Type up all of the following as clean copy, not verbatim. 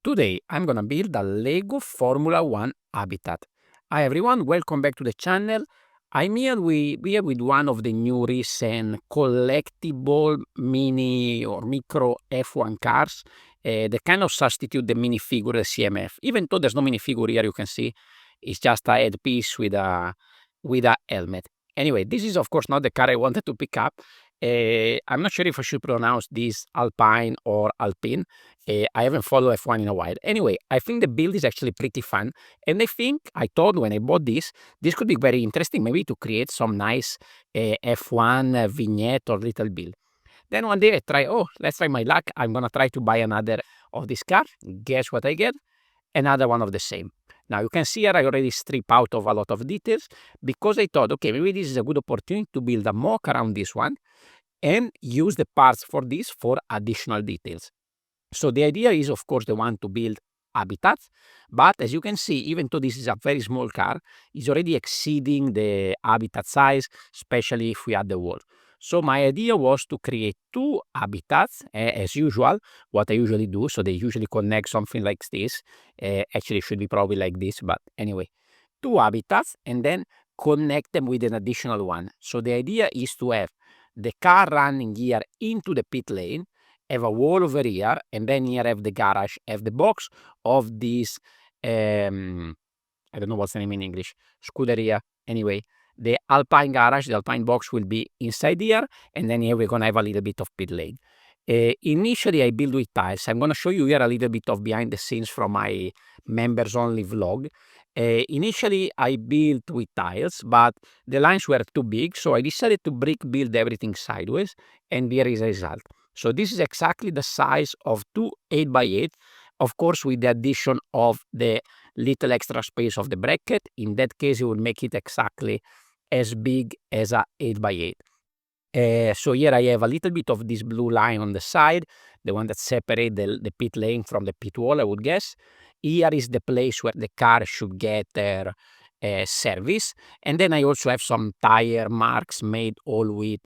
Today I'm gonna build a Lego Formula 1 habitat. Hi everyone, welcome back to the channel. I'm here with one of the new recent collectible mini or micro F1 cars that kind of substitute the minifigure, the CMF. Even though there's no minifigure here, you can see it's just a headpiece with a helmet. Anyway, this is of course not the car I wanted to pick up. I'm not sure if I should pronounce this Alpine or Alpine. I haven't followed F1 in a while. Anyway, I think the build is actually pretty fun. And I thought when I bought this could be very interesting, maybe to create some nice F1 vignette or little build. Then one day let's try my luck. I'm going to try to buy another of this car. Guess what I get? Another one of the same. Now you can see here I already strip out of a lot of details because I thought, okay, maybe this is a good opportunity to build a mock around this one and use the parts for this for additional details. So the idea is, of course, the one to build habitats, but as you can see, even though this is a very small car, it's already exceeding the habitat size, especially if we add the wall. So my idea was to create two habitats, as usual, what I usually do. So they usually connect something like this. Actually, it should be probably like this, but anyway, two habitats and then connect them with an additional one. So the idea is to have the car running here into the pit lane, have a wall over here, and then here have the garage, have the box of this, I don't know what's the name in English, Scuderia. Anyway, the Alpine garage, the Alpine box will be inside here, and then here we're going to have a little bit of pit lane. Initially, I build with tiles. I'm going to show you here a little bit of behind the scenes from my members only vlog. Initially, I built with tiles, but the lines were too big, so I decided to brick build everything sideways, and here is the result. So this is exactly the size of two 8x8, of course with the addition of the little extra space of the bracket. In that case, it will make it exactly as big as a 8x8. So here I have a little bit of this blue line on the side, the one that separates the pit lane from the pit wall, I would guess. Here is the place where the car should get their service. And then I also have some tire marks made all with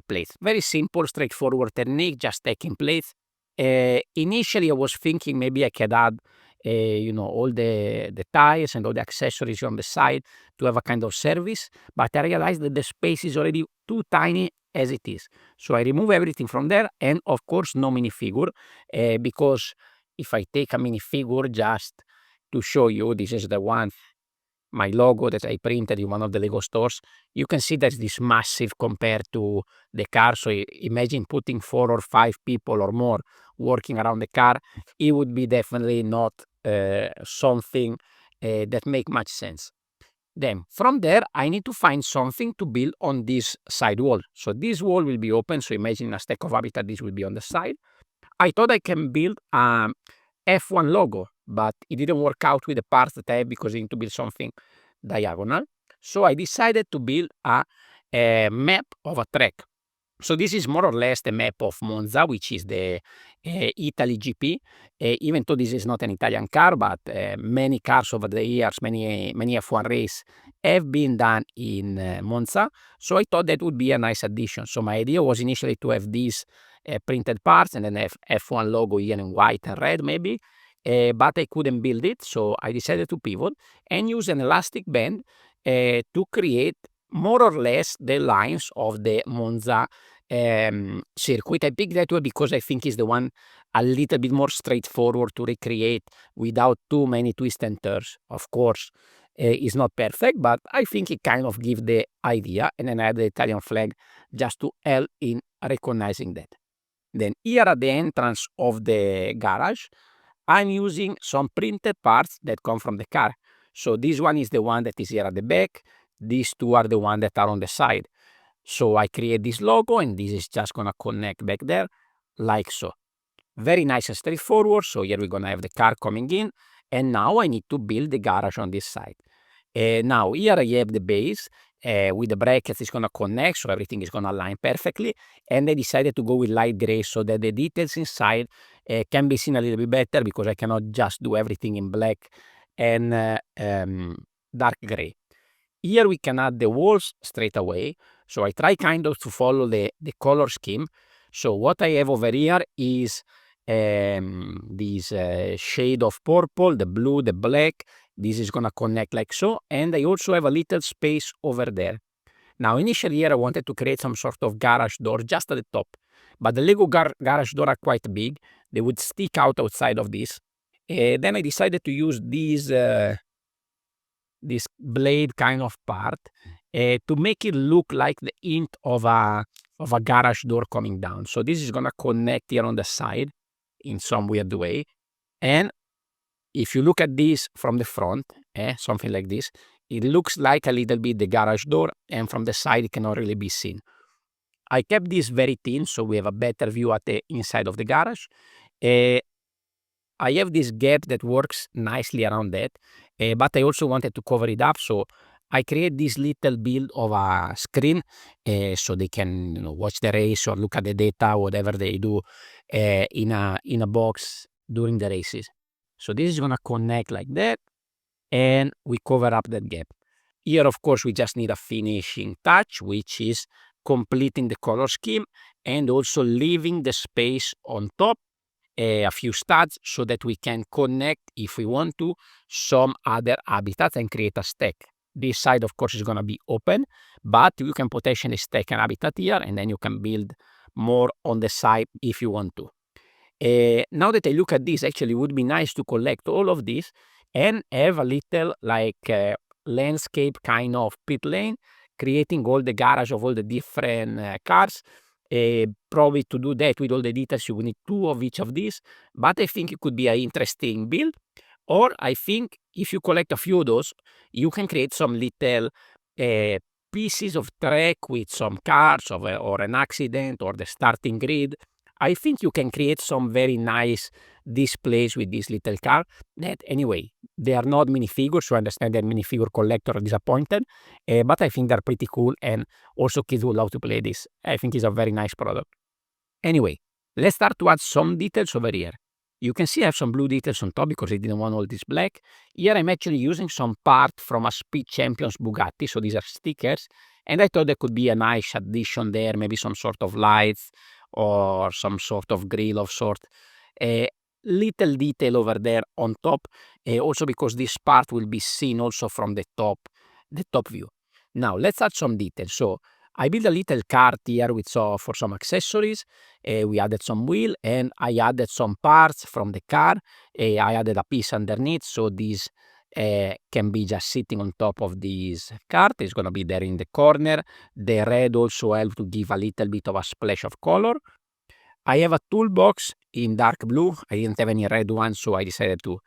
plates. Very simple, straightforward technique, just taking plates. Initially, I was thinking maybe I could add all the tires and all the accessories on the side to have a kind of service, but I realized that the space is already too tiny as it is. So I remove everything from there, and of course no minifigure, because if I take a minifigure just to show you, this is the one, my logo that I printed in one of the Lego stores, you can see that this massive compared to the car. So imagine putting 4 or 5 people or more working around the car. It would be definitely not something that make much sense. Then from there, I need to find something to build on this side wall. So this wall will be open. So imagine a stack of habitat, this will be on the side. I thought I can build a F1 logo, but it didn't work out with the parts that I have because I need to build something diagonal. So I decided to build a map of a track. So this is more or less the map of Monza, which is the Italy GP. Even though this is not an Italian car, but many cars over the years, many F1 races have been done in Monza. So I thought that would be a nice addition. So my idea was initially to have these printed parts and then have F1 logo here in white and red maybe. But I couldn't build it, so I decided to pivot and use an elastic band to create more or less the lines of the Monza circuit. I picked that one because I think it's the one a little bit more straightforward to recreate without too many twists and turns. Of course, it's not perfect, but I think it kind of gives the idea. And then I add the Italian flag just to help in recognizing that. Then here at the entrance of the garage, I'm using some printed parts that come from the car. So this one is the one that is here at the back. These two are the ones that are on the side. So I create this logo, and this is just going to connect back there like so. Very nice and straightforward. So here we're going to have the car coming in, and now I need to build the garage on this side. Now here I have the base with the brackets. It's going to connect, so everything is going to align perfectly. And I decided to go with light gray so that the details inside can be seen a little bit better, because I cannot just do everything in black and dark gray. Here we can add the walls straight away. So I try kind of to follow the color scheme. So what I have over here is this shade of purple, the blue, the black. This is gonna connect like so, and I also have a little space over there. Now, initially here I wanted to create some sort of garage door just at the top, but the Lego garage door are quite big. They would stick out outside of this. Then I decided to use this blade kind of part to make it look like the hint of a garage door coming down. So this is gonna connect here on the side in some weird way. And if you look at this from the front, something like this, it looks like a little bit the garage door, and from the side it cannot really be seen. I kept this very thin so we have a better view at the inside of the garage. I have this gap that works nicely around that, but I also wanted to cover it up, so I create this little build of a screen, so they can watch the race or look at the data, whatever they do, in a box during the races. So this is gonna connect like that, and we cover up that gap. Here, of course, we just need a finishing touch, which is completing the color scheme and also leaving the space on top, a few studs, so that we can connect, if we want to, some other habitats and create a stack. This side, of course, is going to be open, but you can potentially stack an habitat here, and then you can build more on the side if you want to. Now that I look at this, actually, it would be nice to collect all of this and have a little landscape kind of pit lane, creating all the garage of all the different cars. Probably to do that with all the details, you will need 2 of each of these, but I think it could be an interesting build. Or I think if you collect a few of those, you can create some little pieces of track with some cars or an accident or the starting grid. I think you can create some very nice displays with this little car that, anyway, they are not minifigures, so I understand that minifigure collector are disappointed, but I think they're pretty cool, and also kids will love to play this. I think it's a very nice product. Anyway, let's start to add some details over here. You can see I have some blue details on top because I didn't want all this black. Here I'm actually using some part from a Speed Champions Bugatti, so these are stickers, and I thought there could be a nice addition there, maybe some sort of lights or some sort of grill of sort. A little detail over there on top, also because this part will be seen also from the top view. Now let's add some details. So I built a little cart here with for some accessories. We added some wheel, and I added some parts from the car. I added a piece underneath, so this can be just sitting on top of this cart. It's going to be there in the corner. The red also helps to give a little bit of a splash of color. I have a toolbox in dark blue. I didn't have any red one, so I decided to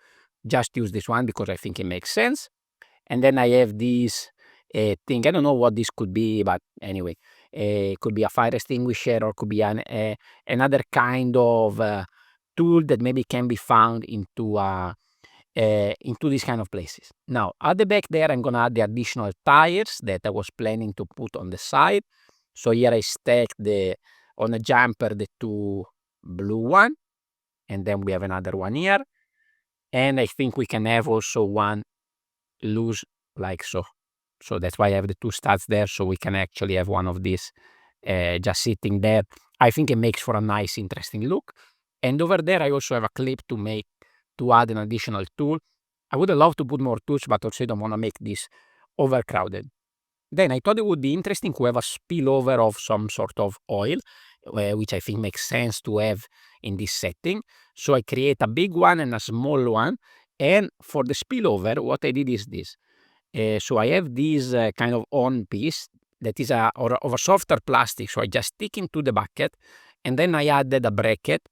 just use this one because I think it makes sense. And then I have this thing. I don't know what this could be, but anyway, it could be a fire extinguisher, or could be another kind of tool that maybe can be found into these kind of places. Now, at the back there, I'm going to add the additional tires that I was planning to put on the side. So here I stacked on a jumper the 2 blue one, and then we have another one here. And I think we can have also one loose like so. So that's why I have the 2 studs there, so we can actually have one of these just sitting there. I think it makes for a nice, interesting look. And over there, I also have a clip to add an additional tool. I would love to put more tools, but also I don't want to make this overcrowded. Then I thought it would be interesting to have a spillover of some sort of oil, which I think makes sense to have in this setting. So I create a big one and a small one. And for the spillover, what I did is this. So I have this kind of on piece that is of a softer plastic. So I just stick into the bucket, and then I added a bracket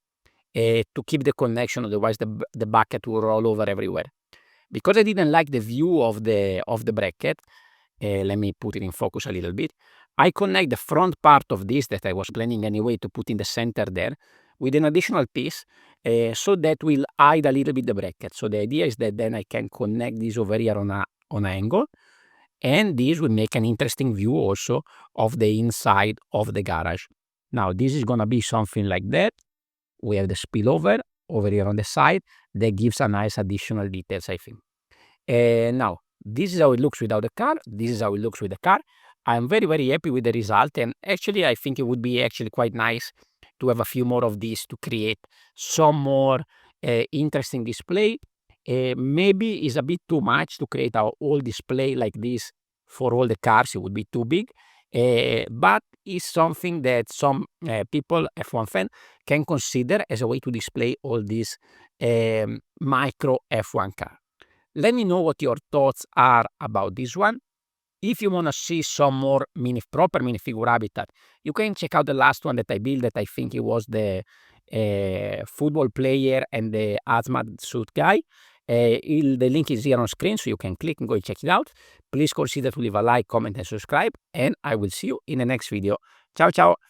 to keep the connection. Otherwise, the bucket will roll over everywhere. Because I didn't like the view of the bracket, let me put it in focus a little bit. I connect the front part of this that I was planning anyway to put in the center there with an additional piece, so that will hide a little bit the bracket. So the idea is that then I can connect this over here on an angle, and this will make an interesting view also of the inside of the garage. Now this is going to be something like that. We have the spillover over here on the side that gives a nice additional details, I think. Now this is how it looks without the car. This is how it looks with the car. I'm very, very happy with the result, and actually I think it would be actually quite nice to have a few more of these to create some more interesting display. Maybe it's a bit too much to create a whole display like this for all the cars. It would be too big, but it's something that some people, F1 fan, can consider as a way to display all these micro F1 car. Let me know what your thoughts are about this one. If you want to see some more proper minifigure habitat, you can check out the last one that I built, that I think it was the football player and the hazmat suit guy. The link is here on screen, so you can click and go and check it out. Please consider to leave a like, comment, and subscribe, and I will see you in the next video. Ciao, ciao!